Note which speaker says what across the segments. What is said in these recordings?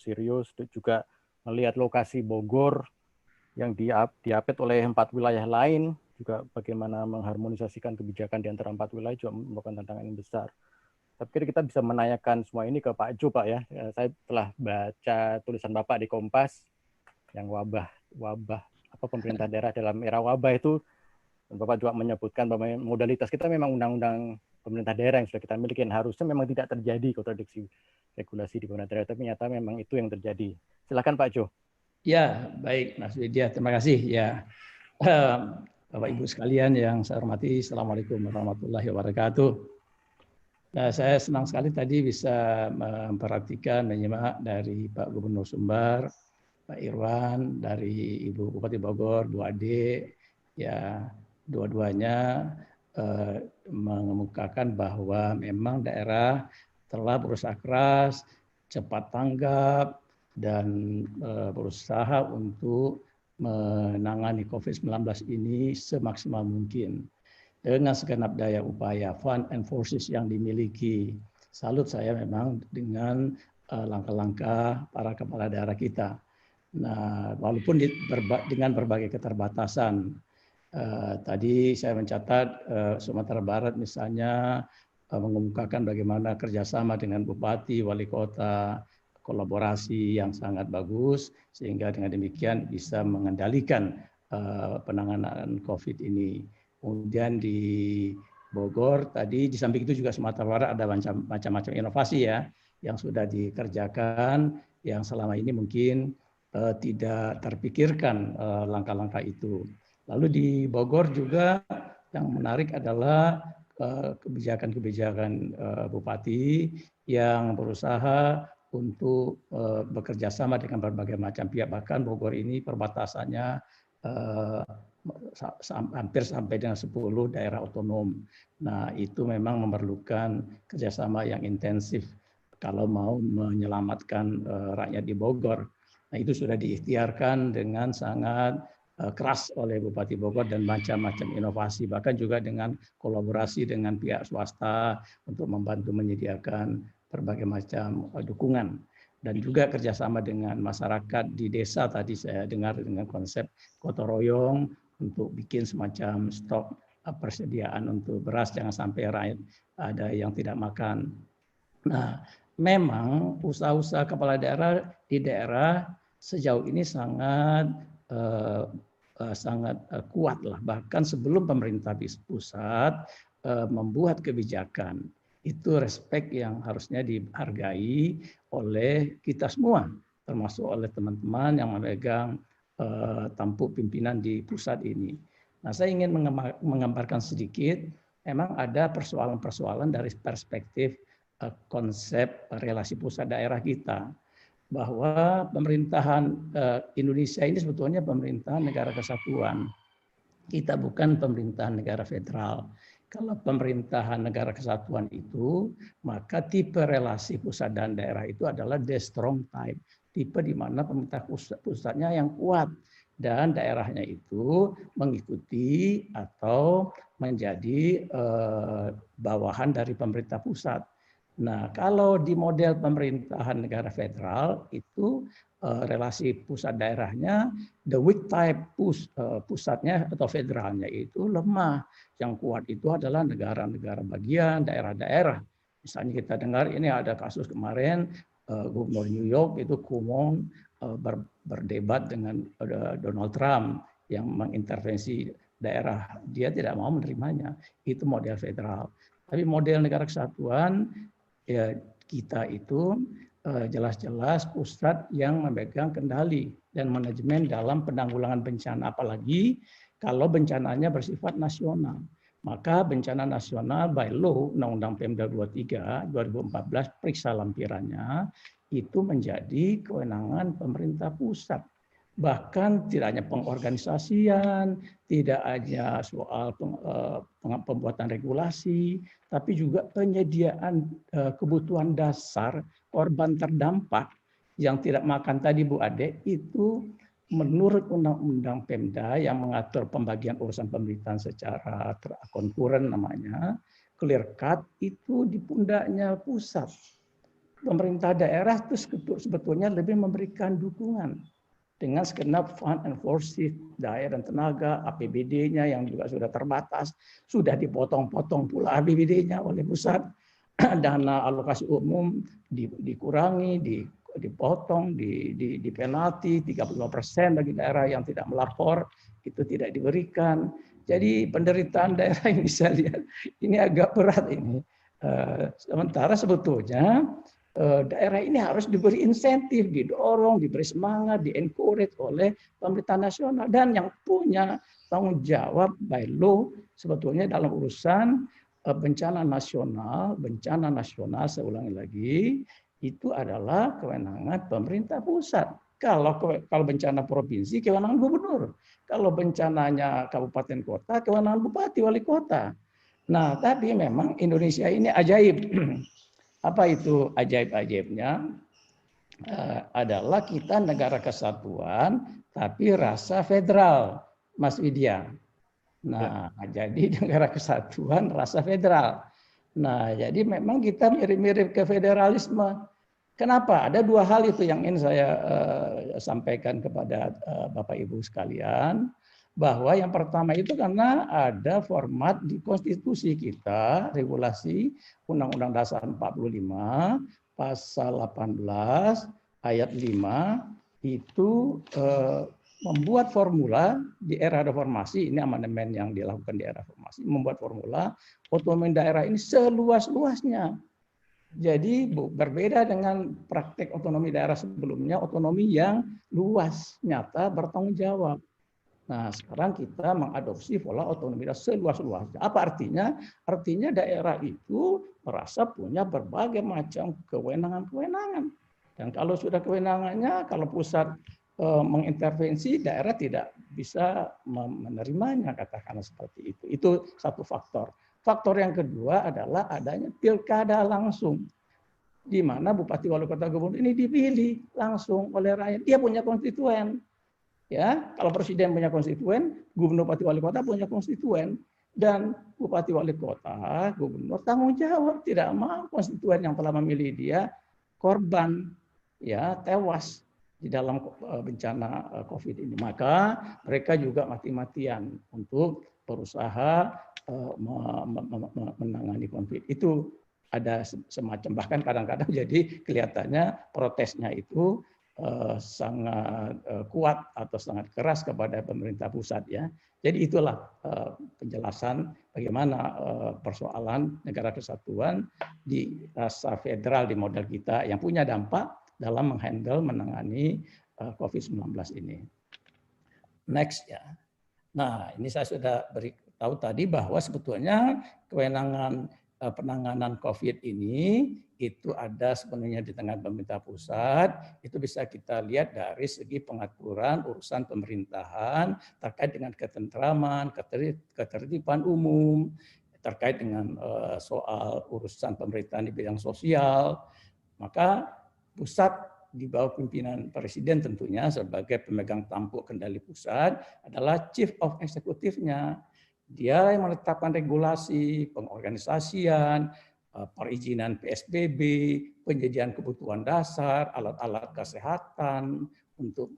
Speaker 1: serius. Juga melihat lokasi Bogor yang diapit oleh 4 wilayah lain, juga bagaimana mengharmonisasikan kebijakan di antara 4 wilayah juga merupakan tantangan yang besar. Tapi kita bisa menanyakan semua ini ke Pak Jo, Pak ya. Saya telah baca tulisan Bapak di Kompas yang wabah apa pemerintah daerah dalam era wabah itu, dan Bapak juga menyebutkan bahwa modalitas kita memang undang-undang pemerintah daerah yang sudah kita miliki, yang harusnya memang tidak terjadi kontradiksi regulasi di pemerintah daerah, tapi ternyata memang itu yang terjadi. Silakan Pak Jo.
Speaker 2: Ya, baik Mas Widya, terima kasih ya. Bapak Ibu sekalian yang saya hormati, Assalamualaikum warahmatullahi wabarakatuh. Nah, saya senang sekali tadi bisa memperhatikan, menyimak dari Pak Gubernur Sumbar, Pak Irwan, dari Ibu Bupati Bogor, Bu Ade, ya dua-duanya mengemukakan bahwa memang daerah telah berusaha keras, cepat tanggap, dan berusaha untuk menangani COVID-19 ini semaksimal mungkin dengan segenap daya upaya, fund and forces yang dimiliki. Salut saya memang dengan langkah-langkah para kepala daerah kita. Nah, walaupun dengan berbagai keterbatasan, tadi saya mencatat Sumatera Barat misalnya mengemukakan bagaimana kerjasama dengan bupati, wali kota, kolaborasi yang sangat bagus, sehingga dengan demikian bisa mengendalikan penanganan COVID ini. Kemudian di Bogor tadi, di samping itu juga Sumatera Barat ada macam-macam inovasi ya yang sudah dikerjakan, yang selama ini mungkin tidak terpikirkan langkah-langkah itu. Lalu di Bogor juga yang menarik adalah kebijakan-kebijakan bupati yang berusaha untuk bekerja sama dengan berbagai macam pihak. Bahkan Bogor ini perbatasannya hampir sampai dengan 10 daerah otonom. Nah, itu memang memerlukan kerjasama yang intensif kalau mau menyelamatkan rakyat di Bogor. Nah, itu sudah diikhtiarkan dengan sangat keras oleh Bupati Bogor dan macam-macam inovasi, bahkan juga dengan kolaborasi dengan pihak swasta untuk membantu menyediakan berbagai macam dukungan. Dan juga kerjasama dengan masyarakat di desa, tadi saya dengar dengan konsep gotong royong untuk bikin semacam stok persediaan untuk beras, jangan sampai rakyat ada yang tidak makan. Nah, memang usaha-usaha kepala daerah di daerah sejauh ini sangat kuat lah. Bahkan sebelum pemerintah pusat membuat kebijakan, itu respek yang harusnya dihargai oleh kita semua, termasuk oleh teman-teman yang memegang tampuk pimpinan di pusat ini. Nah, saya ingin menggambarkan sedikit, memang ada persoalan-persoalan dari perspektif konsep relasi pusat daerah kita, bahwa pemerintahan Indonesia ini sebetulnya pemerintahan negara kesatuan. Kita bukan pemerintahan negara federal. Kalau pemerintahan negara kesatuan itu, maka tipe relasi pusat dan daerah itu adalah the strong type. Tipe di mana pemerintah pusatnya yang kuat dan daerahnya itu mengikuti atau menjadi bawahan dari pemerintah pusat. Nah, kalau di model pemerintahan negara federal itu relasi pusat daerahnya, the weak type pusatnya atau federalnya itu lemah. Yang kuat itu adalah negara-negara bagian, daerah-daerah. Misalnya kita dengar ini ada kasus kemarin Gubernur New York itu Cuomo berdebat dengan Donald Trump yang mengintervensi daerah. Dia tidak mau menerimanya. Itu model federal. Tapi model negara kesatuan ya, kita itu jelas-jelas pusat yang memegang kendali dan manajemen dalam penanggulangan bencana, apalagi kalau bencananya bersifat nasional. Maka bencana nasional by law Undang-Undang Pemda 23 2014 periksa lampirannya itu menjadi kewenangan pemerintah pusat. Bahkan tidak hanya pengorganisasian, tidak hanya soal pembuatan regulasi, tapi juga penyediaan kebutuhan dasar korban terdampak yang tidak makan tadi Bu Ade, itu menurut Undang-Undang Pemda yang mengatur pembagian urusan pemerintahan secara konkuren namanya, clear cut, itu di pundaknya pusat. pemerintah daerah itu sebetulnya lebih memberikan dukungan dengan segenap fund and forces, daya dan tenaga, APBD-nya yang juga sudah terbatas, sudah dipotong-potong pula APBD-nya oleh pusat, dana alokasi umum dikurangi, dipotong, di penalti 35% bagi daerah yang tidak melapor, itu tidak diberikan. Jadi penderitaan daerah ini saya lihat ini agak berat ini. Sementara sebetulnya daerah ini harus diberi insentif, didorong, diberi semangat, di-encourage oleh pemerintah nasional. Dan yang punya tanggung jawab by law sebetulnya dalam urusan bencana nasional, saya ulangi lagi, itu adalah kewenangan pemerintah pusat. Kalau bencana provinsi, kewenangan gubernur. Kalau bencananya kabupaten kota, kewenangan bupati, wali kota. Nah, tapi memang Indonesia ini ajaib. Apa itu ajaib-ajaibnya? Adalah kita negara kesatuan, tapi rasa federal, Mas Widya. Nah, jadi negara kesatuan, rasa federal. Nah, jadi memang kita mirip-mirip ke federalisme. Kenapa? Ada dua hal itu yang ingin saya sampaikan kepada Bapak Ibu sekalian. Bahwa yang pertama itu karena ada format di konstitusi kita, regulasi Undang-Undang Dasar 45, pasal 18, ayat 5, itu membuat formula di era reformasi, ini amandemen yang dilakukan di era reformasi, membuat formula otonomi daerah ini seluas-luasnya. Jadi berbeda dengan praktek otonomi daerah sebelumnya, otonomi yang luas, nyata, bertanggung jawab. Nah, sekarang kita mengadopsi pola otonomi daerah seluas-luasnya. Apa artinya? Artinya daerah itu merasa punya berbagai macam kewenangan-kewenangan. Dan kalau sudah kewenangannya, kalau pusat mengintervensi, daerah tidak bisa menerimanya, katakanlah seperti itu. Itu satu faktor. Faktor yang kedua adalah adanya pilkada langsung, di mana bupati, wali kota, gubernur ini dipilih langsung oleh rakyat. Dia punya konstituen. Ya, kalau presiden punya konstituen, gubernur, bupati, wali kota punya konstituen, dan bupati, wali kota, gubernur tanggung jawab, tidak mau konstituen yang telah memilih dia korban, ya, tewas di dalam bencana COVID ini. Maka mereka juga mati-matian untuk berusaha menangani konflik. Itu ada semacam, bahkan kadang-kadang jadi kelihatannya protesnya itu sangat kuat atau sangat keras kepada pemerintah pusat, ya. Jadi itulah penjelasan bagaimana persoalan negara kesatuan di rasa federal di model kita yang punya dampak dalam menghandle, menangani COVID-19 ini. Next, ya. Nah, ini saya sudah beritahu tadi bahwa sebetulnya kewenangan penanganan COVID ini itu ada sepenuhnya di tangan pemerintah pusat. Itu bisa kita lihat dari segi pengaturan urusan pemerintahan terkait dengan ketentraman, ketertiban umum, terkait dengan soal urusan pemerintahan di bidang sosial. Maka pusat di bawah pimpinan presiden tentunya sebagai pemegang tampuk kendali pusat adalah chief of executive-nya. Dia yang menetapkan regulasi, pengorganisasian, perizinan PSBB, penyediaan kebutuhan dasar, alat-alat kesehatan untuk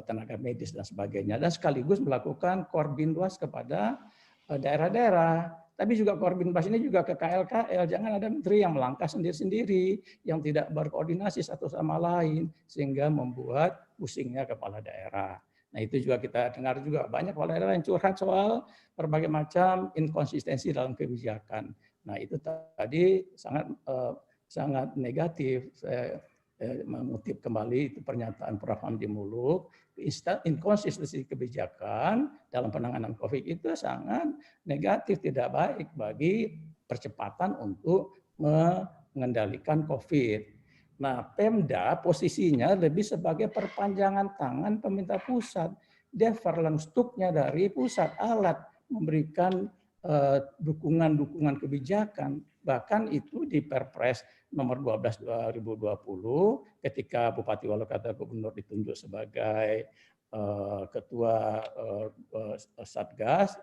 Speaker 2: tenaga medis dan sebagainya, dan sekaligus melakukan korbinwas kepada daerah-daerah. Tapi juga korbinwas ini juga ke KL-KL, jangan ada menteri yang melangkah sendiri-sendiri, yang tidak berkoordinasi satu sama lain, sehingga membuat pusingnya kepala daerah. Nah, itu juga kita dengar juga banyak kepala daerah yang curhat soal berbagai macam inkonsistensi dalam kebijakan. Nah, itu tadi sangat negatif. Saya mengutip kembali itu pernyataan Prof. Hamdi Muluk, inkonsistensi kebijakan dalam penanganan COVID itu sangat negatif, tidak baik bagi percepatan untuk mengendalikan COVID. Nah, Pemda posisinya lebih sebagai perpanjangan tangan pemerintah pusat. Dia Verlangstupnya dari pusat, alat memberikan dukungan-dukungan kebijakan. Bahkan itu di Perpres nomor 12 2020 ketika Bupati, Wali Kota, Gubernur ditunjuk sebagai ketua Satgas,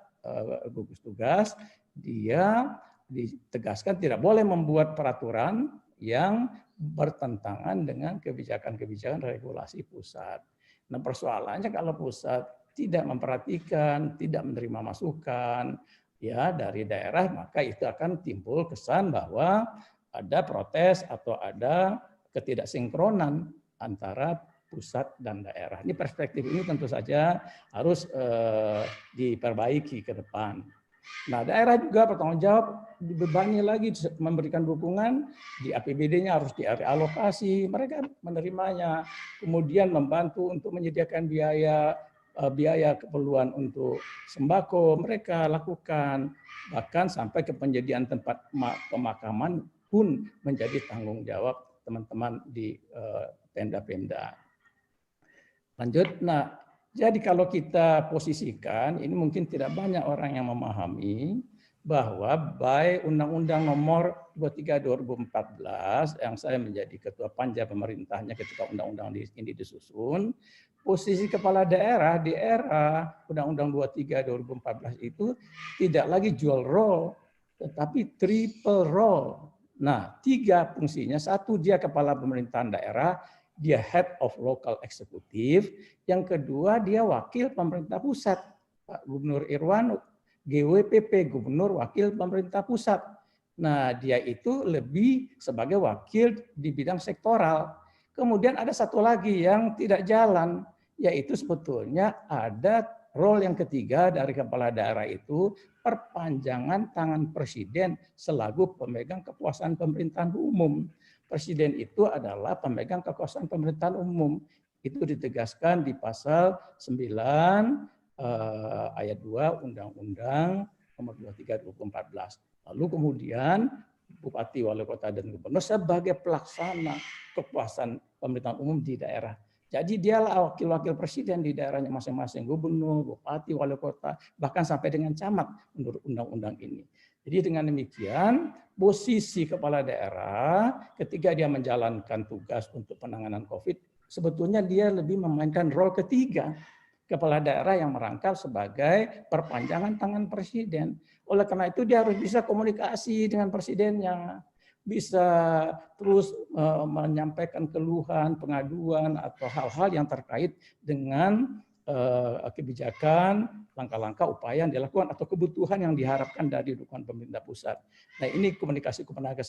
Speaker 2: gugus tugas, dia ditegaskan tidak boleh membuat peraturan yang bertentangan dengan kebijakan-kebijakan regulasi pusat. Nah, persoalannya kalau pusat tidak memperhatikan, tidak menerima masukan ya dari daerah, maka itu akan timbul kesan bahwa ada protes atau ada ketidaksinkronan antara pusat dan daerah. Ini perspektif ini tentu saja harus diperbaiki ke depan. Nah, daerah juga bertanggung jawab, dibebani lagi memberikan dukungan, di APBD-nya harus dialokasi, mereka menerimanya, kemudian membantu untuk menyediakan biaya keperluan untuk sembako, mereka lakukan, bahkan sampai ke penyediaan tempat pemakaman pun menjadi tanggung jawab teman-teman di Pemda-Pemda. Lanjut, nah jadi kalau kita posisikan, ini mungkin tidak banyak orang yang memahami bahwa baik Undang-Undang Nomor 23 2014 yang saya menjadi ketua panja pemerintahnya ketika undang-undang ini disusun, posisi kepala daerah di era Undang-Undang 23 2014 itu tidak lagi dual role, tetapi triple role. Nah, 3 fungsinya, 1 dia kepala pemerintahan daerah, dia head of local executive, yang kedua dia wakil pemerintah pusat, Pak Gubernur Irwan, GWPP, Gubernur Wakil Pemerintah Pusat. Nah, dia itu lebih sebagai wakil di bidang sektoral. Kemudian ada satu lagi yang tidak jalan, yaitu sebetulnya ada role yang ketiga dari kepala daerah itu, perpanjangan tangan presiden selaku pemegang kekuasaan pemerintahan umum. Presiden itu adalah pemegang kekuasaan pemerintahan umum. Itu ditegaskan di pasal 9 ayat 2 Undang-Undang Nomor 23 2014. Lalu kemudian Bupati, Wali Kota, dan Gubernur sebagai pelaksana kekuasaan pemerintahan umum di daerah. Jadi dialah wakil-wakil presiden di daerahnya masing-masing, gubernur, bupati, wali kota, bahkan sampai dengan camat menurut undang-undang ini. Jadi dengan demikian, posisi kepala daerah ketika dia menjalankan tugas untuk penanganan COVID, sebetulnya dia lebih memainkan role ketiga. Kepala daerah yang merangkap sebagai perpanjangan tangan presiden. Oleh karena itu dia harus bisa komunikasi dengan presidennya, bisa terus menyampaikan keluhan, pengaduan, atau hal-hal yang terkait dengan kebijakan, langkah-langkah upaya yang dilakukan atau kebutuhan yang diharapkan dari dukungan pemerintah pusat. Nah, ini komunikasi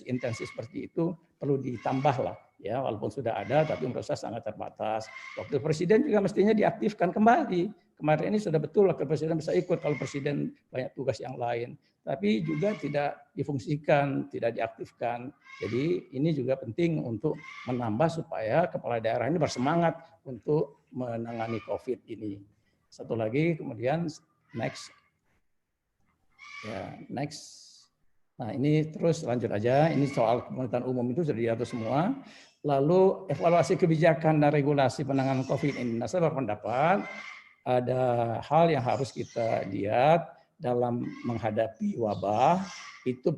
Speaker 2: intensif seperti itu perlu ditambah lah ya, walaupun sudah ada tapi menurut saya sangat terbatas. Wakil presiden juga mestinya diaktifkan kembali. Kemarin ini sudah betul wakil presiden bisa ikut kalau presiden banyak tugas yang lain, tapi juga tidak difungsikan, tidak diaktifkan. Jadi ini juga penting untuk menambah supaya kepala daerah ini bersemangat untuk menangani COVID ini. Satu lagi, kemudian next. Ya, next. Nah, ini terus lanjut aja. Ini soal pemerintahan umum itu sudah diatur semua. Lalu evaluasi kebijakan dan regulasi penanganan COVID ini. Nah, saya berpendapat ada hal yang harus kita lihat dalam menghadapi wabah. Itu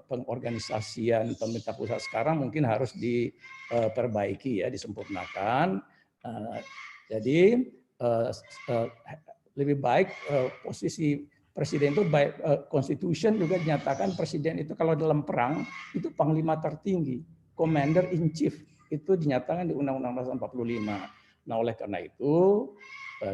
Speaker 2: pengorganisasian pemerintah pusat sekarang mungkin harus diperbaiki ya, disempurnakan. Jadi lebih baik posisi presiden itu baik, Constitution juga dinyatakan presiden itu kalau dalam perang itu panglima tertinggi, commander in chief, itu dinyatakan di Undang-Undang 45. Nah, oleh karena itu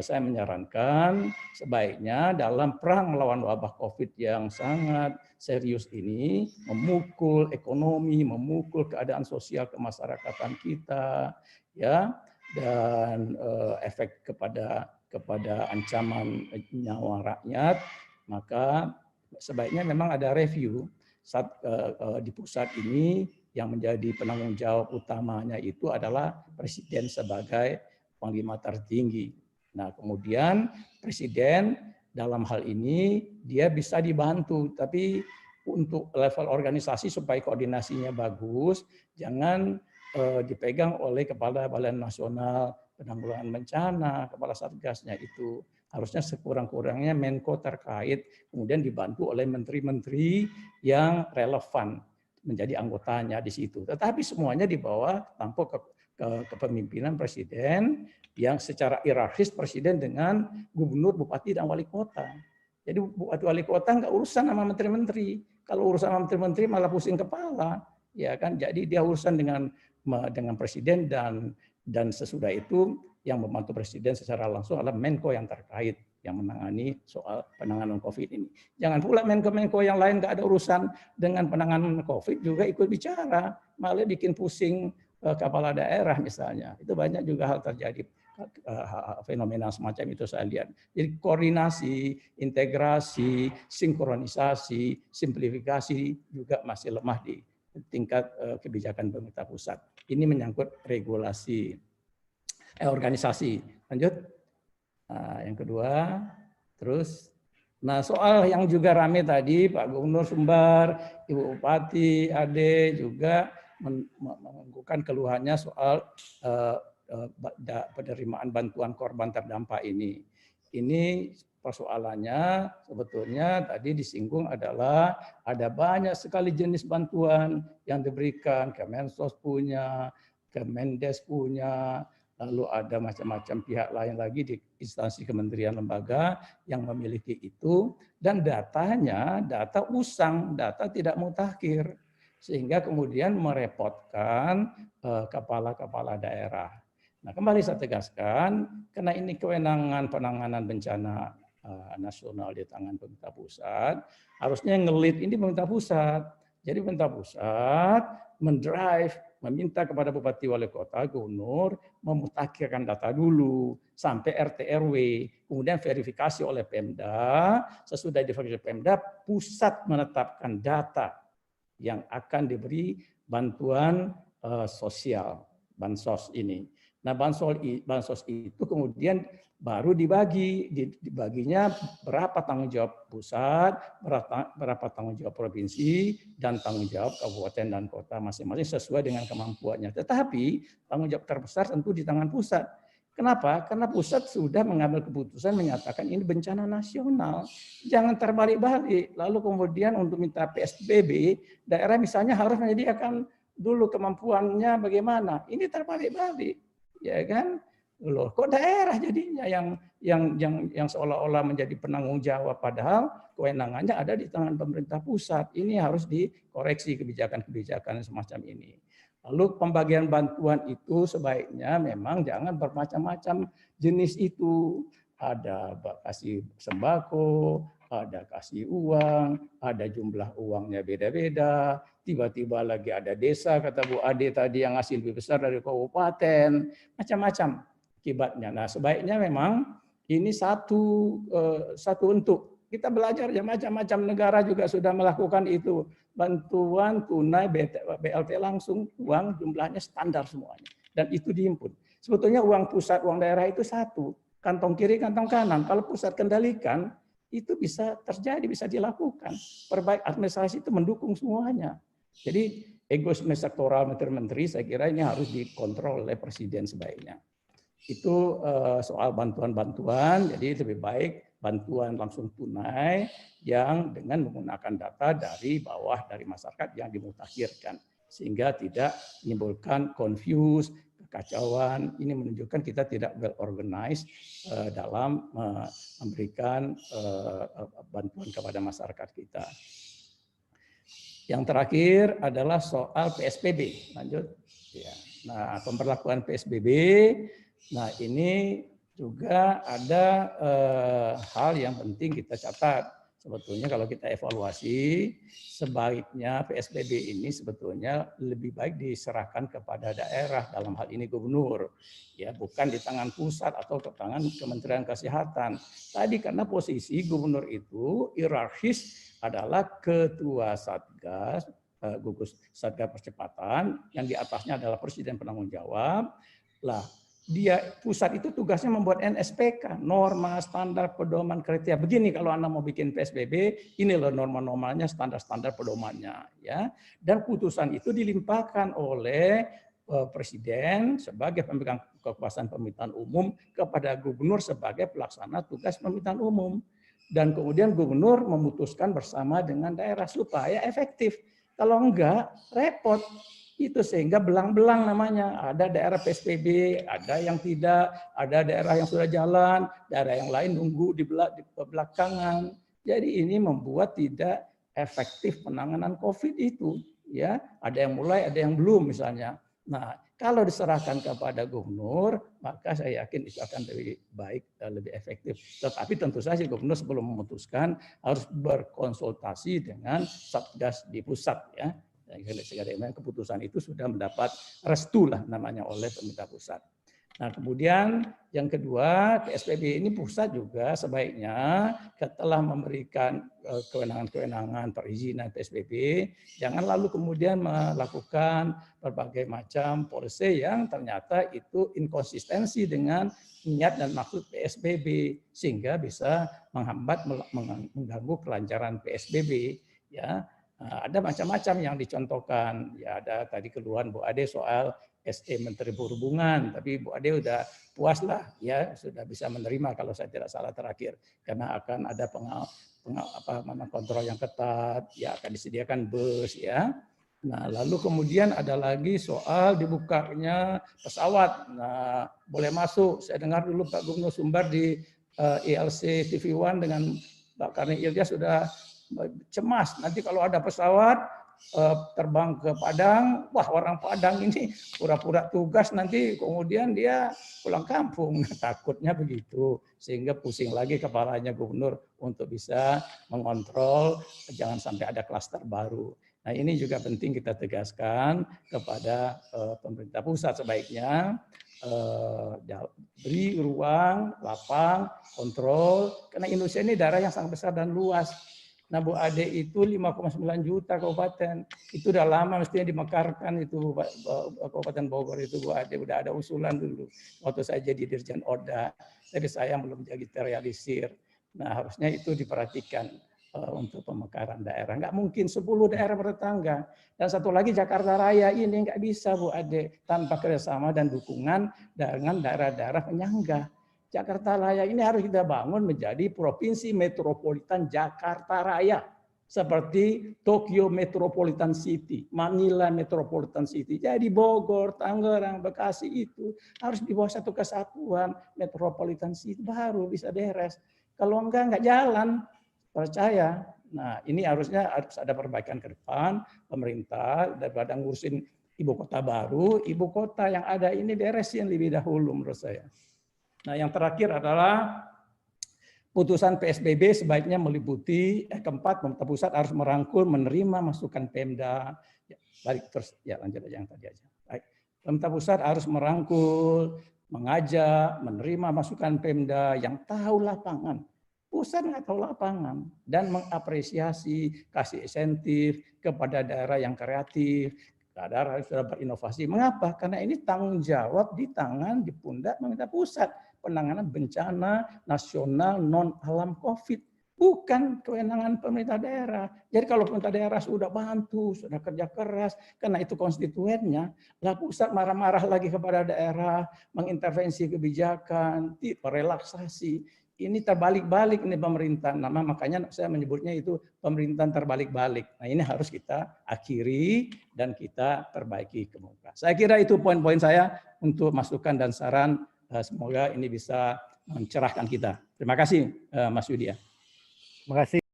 Speaker 2: saya menyarankan sebaiknya dalam perang melawan wabah COVID yang sangat serius ini, memukul ekonomi, memukul keadaan sosial kemasyarakatan kita, ya, dan efek kepada ancaman nyawa rakyat, maka sebaiknya memang ada review di pusat ini. Yang menjadi penanggung jawab utamanya itu adalah presiden sebagai panglima tertinggi. Nah, kemudian presiden dalam hal ini dia bisa dibantu, tapi untuk level organisasi supaya koordinasinya bagus, jangan dipegang oleh Kepala Badan Nasional Penanggulangan Bencana, Kepala Satgasnya itu. Harusnya sekurang-kurangnya Menko terkait, kemudian dibantu oleh menteri-menteri yang relevan menjadi anggotanya di situ. Tetapi semuanya di bawah tampuk kepemimpinan presiden yang secara hierarkis presiden dengan gubernur, bupati, dan wali kota. Jadi bupati wali kota nggak urusan sama menteri-menteri. Kalau urusan sama menteri-menteri malah pusing kepala. ya kan? Jadi dia urusan dengan presiden dan sesudah itu yang membantu presiden secara langsung adalah Menko yang terkait yang menangani soal penanganan COVID ini. Jangan pula Menko-Menko yang lain nggak ada urusan dengan penanganan COVID juga ikut bicara, malah bikin pusing kepala daerah misalnya. Itu banyak juga hal terjadi, fenomena semacam itu saya lihat. Jadi koordinasi, integrasi, sinkronisasi, simplifikasi juga masih lemah di tingkat kebijakan pemerintah pusat. Ini menyangkut regulasi, organisasi. Lanjut. Nah, yang kedua, terus, nah soal yang juga ramai tadi, Pak Gubernur Sumbar, Ibu Bupati, Ade juga mengukuhkan keluhannya soal penerimaan bantuan korban terdampak ini. Ini persoalannya sebetulnya tadi disinggung adalah ada banyak sekali jenis bantuan yang diberikan, Kemensos punya, Kemendes punya, lalu ada macam-macam pihak lain lagi di instansi kementerian lembaga yang memiliki itu, dan datanya data usang, data tidak mutakhir, sehingga kemudian merepotkan kepala-kepala daerah. Nah, kembali saya tegaskan, karena ini kewenangan penanganan bencana nasional di tangan pemerintah pusat, harusnya ngelit ini pemerintah pusat. Jadi pemerintah pusat mendrive, meminta kepada bupati, wali kota, gubernur memutakhirkan data dulu sampai RT RW, kemudian verifikasi oleh Pemda, sesudah diverifikasi Pemda, pusat menetapkan data yang akan diberi bantuan sosial, bansos ini. Nah, bansos itu kemudian baru dibaginya berapa tanggung jawab pusat, berapa tanggung jawab provinsi, dan tanggung jawab kabupaten dan kota masing-masing sesuai dengan kemampuannya. Tetapi tanggung jawab terbesar tentu di tangan pusat. Kenapa? Karena pusat sudah mengambil keputusan menyatakan ini bencana nasional. Jangan terbalik-balik. Lalu kemudian untuk minta PSBB, daerah misalnya harus menyediakan dulu kemampuannya bagaimana. Ini terbalik-balik. Ya kan? Loh, kok daerah jadinya yang seolah-olah menjadi penanggung jawab, padahal kewenangannya ada di tangan pemerintah pusat. Ini harus dikoreksi kebijakan-kebijakan semacam ini. Lalu pembagian bantuan itu sebaiknya memang jangan bermacam-macam jenis itu. Ada kasih sembako, ada kasih uang, ada jumlah uangnya beda-beda. Tiba-tiba lagi ada desa, kata Bu Ade tadi, yang ngasih lebih besar dari kabupaten. Macam-macam akibatnya. Nah, sebaiknya memang ini satu untuk kita belajar ya, macam-macam negara juga sudah melakukan itu. Bantuan tunai BLT langsung, uang jumlahnya standar semuanya. Dan itu dihimpun. Sebetulnya uang pusat, uang daerah itu satu. Kantong kiri, kantong kanan. Kalau pusat kendalikan, itu bisa terjadi, bisa dilakukan. Perbaik administrasi itu mendukung semuanya. Jadi egoisme sektoral menteri-menteri saya kira ini harus dikontrol oleh presiden sebaiknya. Itu soal bantuan-bantuan, jadi lebih baik bantuan langsung tunai yang dengan menggunakan data dari bawah, dari masyarakat yang dimutakhirkan. Sehingga tidak menimbulkan confuse, kekacauan. Ini menunjukkan kita tidak well organized dalam memberikan bantuan kepada masyarakat kita. Yang terakhir adalah soal PSBB. Lanjut. Ya. Nah, pemberlakuan PSBB. Nah, ini juga ada hal yang penting kita catat. Sebetulnya kalau kita evaluasi, sebaiknya PSBB ini sebetulnya lebih baik diserahkan kepada daerah, dalam hal ini gubernur, ya, bukan di tangan pusat atau ke tangan Kementerian Kesehatan. Tadi karena posisi gubernur itu hierarkis adalah ketua Satgas, gugus Satgas Percepatan, yang di atasnya adalah presiden penanggung jawab. Lah, dia pusat itu tugasnya membuat NSPK, norma, standar, pedoman, kriteria. Begini kalau Anda mau bikin PSBB, ini loh norma-normanya, standar-standar pedomannya, ya. Dan putusan itu dilimpahkan oleh presiden sebagai pemegang kekuasaan pemerintahan umum kepada gubernur sebagai pelaksana tugas pemerintahan umum. Dan kemudian gubernur memutuskan bersama dengan daerah supaya efektif. Kalau enggak, repot. Itu sehingga belang-belang namanya. Ada daerah PSBB, ada yang tidak, ada daerah yang sudah jalan, daerah yang lain nunggu di belakangan. Jadi ini membuat tidak efektif penanganan COVID itu. ya, ada yang mulai, ada yang belum misalnya. Nah, kalau diserahkan kepada gubernur, maka saya yakin itu akan lebih baik dan lebih efektif. Tetapi tentu saja gubernur sebelum memutuskan harus berkonsultasi dengan satgas di pusat, ya. Sehingga keputusan itu sudah mendapat restu lah namanya oleh pemerintah pusat. Nah, kemudian yang kedua, PSBB ini pusat juga sebaiknya setelah memberikan kewenangan-kewenangan perizinan PSBB, jangan lalu kemudian melakukan berbagai macam policy yang ternyata itu inkonsistensi dengan niat dan maksud PSBB sehingga bisa menghambat, mengganggu kelancaran PSBB, ya. Ada macam-macam yang dicontohkan, ya ada tadi keluhan Bu Ade soal SE Menteri Perhubungan, tapi Bu Ade udah puas lah, ya sudah bisa menerima kalau saya tidak salah terakhir, karena akan ada kontrol yang ketat, ya akan disediakan bus, ya. Nah, lalu kemudian ada lagi soal dibukanya pesawat. Nah, boleh masuk. Saya dengar dulu Pak Gubernur Sumbar di ILC TV One dengan Pak Karni Ilyas sudah cemas. Nanti kalau ada pesawat terbang ke Padang, wah orang Padang ini pura-pura tugas nanti kemudian dia pulang kampung. Takutnya begitu, sehingga pusing lagi kepalanya gubernur untuk bisa mengontrol jangan sampai ada klaster baru. Nah, ini juga penting kita tegaskan kepada pemerintah pusat, sebaiknya beri ruang, lapang, kontrol, karena Indonesia ini daerah yang sangat besar dan luas. Nah, Bu Ade itu 5,9 juta kabupaten. Itu udah lama mestinya dimekarkan itu Kabupaten Bogor itu, Bu Ade. Udah ada usulan dulu waktu saya jadi Dirjen Oda. Tapi saya belum jadi terrealisir. Nah, harusnya itu diperhatikan untuk pemekaran daerah. Nggak mungkin 10 daerah bertetangga. Dan satu lagi Jakarta Raya ini nggak bisa, Bu Ade, tanpa kerjasama dan dukungan dengan daerah-daerah penyangga. Jakarta Raya ini harus kita bangun menjadi provinsi metropolitan Jakarta Raya. Seperti Tokyo Metropolitan City, Manila Metropolitan City. Jadi Bogor, Tangerang, Bekasi itu harus di bawah satu kesatuan Metropolitan City, baru bisa beres. Kalau enggak jalan, percaya. Nah, ini harusnya harus ada perbaikan ke depan, pemerintah daripada ngurusin ibu kota baru, ibu kota yang ada ini beresin lebih dahulu menurut saya. Nah, yang terakhir adalah putusan PSBB sebaiknya meliputi keempat, pemerintah pusat harus merangkul, menerima masukan Pemda. Ya, balik terus, ya lanjut aja yang tadi aja. Baik. Pemerintah pusat harus merangkul, mengajak, menerima masukan Pemda yang tahu lapangan. Pusat nggak tahu lapangan dan mengapresiasi, kasih insentif kepada daerah yang kreatif. Daerah sudah berinovasi. Mengapa? Karena ini tanggung jawab di tangan, di pundak pemerintah pusat. Penanganan bencana nasional non-alam COVID. Bukan kewenangan pemerintah daerah. Jadi kalau pemerintah daerah sudah bantu, sudah kerja keras, karena itu konstituennya, lah pusat marah-marah lagi kepada daerah, mengintervensi kebijakan, relaksasi. Ini terbalik-balik ini pemerintah. Nah, makanya saya menyebutnya itu pemerintahan terbalik-balik. Nah, ini harus kita akhiri dan kita perbaiki ke muka. Saya kira itu poin-poin saya untuk masukan dan saran. Semoga ini bisa mencerahkan kita. Terima kasih, Mas Yudya.
Speaker 1: Terima kasih.